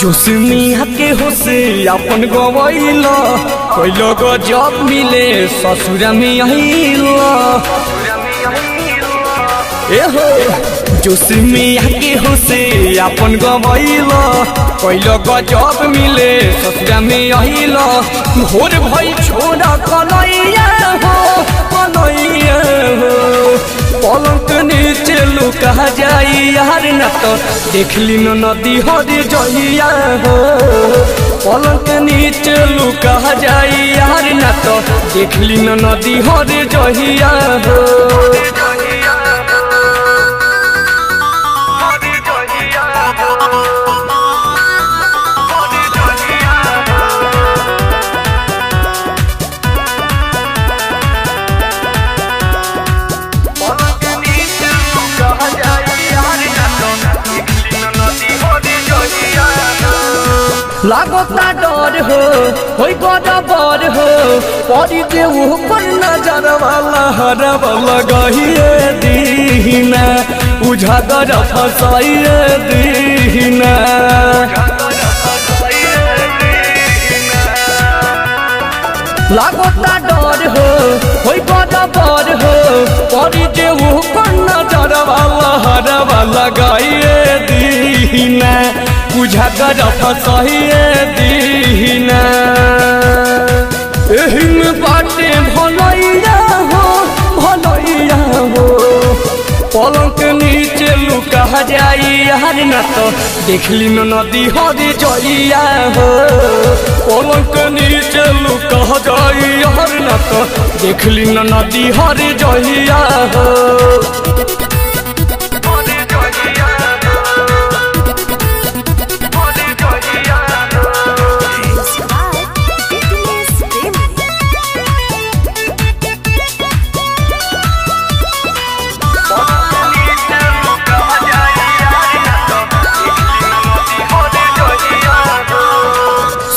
जोसमिया के होसे अपन गवैल कोई लोग जब मिले ससुरा में आइल ए हो जोसमिया के होसे अपन गवैल कोई लोग जब मिले ससुरा में आइल भोर भई छोड़ा कन्हैया हो पलंग नीचे लुका जाई यार न तो देखली नदी हरी जहिया हो पलंग नीचे लुका जाई यार न तो देखली नदी हरी जहिया हो लागता डर हो बराबर हो परी के ऊपर नजर वाला हरब लगाइए दीना उजागर फसाइए दीना लागता डर हो बराबर हो परी के ऊपर नजर वाला हरब लगाइए दीना उजागर फसाइए दीना एही में बाटे भलैया हो पलंग नीचे लुका जाई यार न तो देखली नदी हरी जइया हो पलंग नीचे लुका जाई यार न तो देखली नदी हरी जइया हो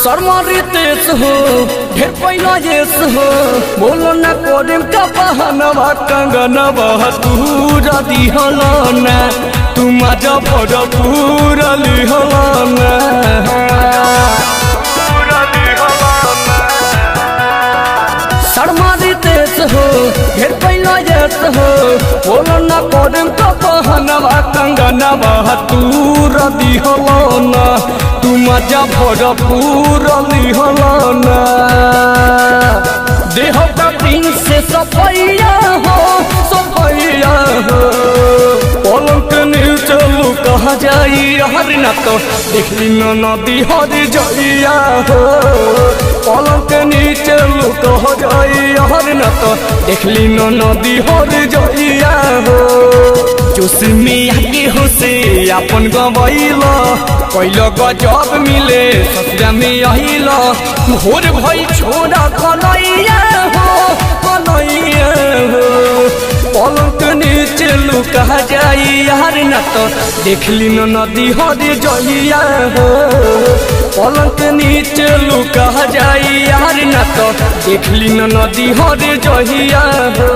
शर्मारितेश हो ढेर पैना येस हो बोलो न कोरेम का बहानवा कंगनवा पूरा दिहलाना तुम आजा पूरा लिहलाना शर्मारितेश हो ढेर पैना येस हो बोलो न कोरेम का बहानवा कंगनवा पूरा दिहलाना तुम आजा भरपूर लिहलाना देह का दिन से सफैया हो पलंग नीचे लुका जाई यार न तो देखली नदी हरी जइया हो पलंग नीचे लुका जाई यार न तो देखली नदी हरी जइया हो जोसमिया के होसे अपन गवैल कैल गजब मिले ससुरा में आइल भोर भई छोड़ा कन्हैया हो पलंग नीचे लुका जाई यार न तो देखली नदी हरी जइया हो पलंग नीचे लुका जाई यार न तो देखली नदी हरी जइया हो।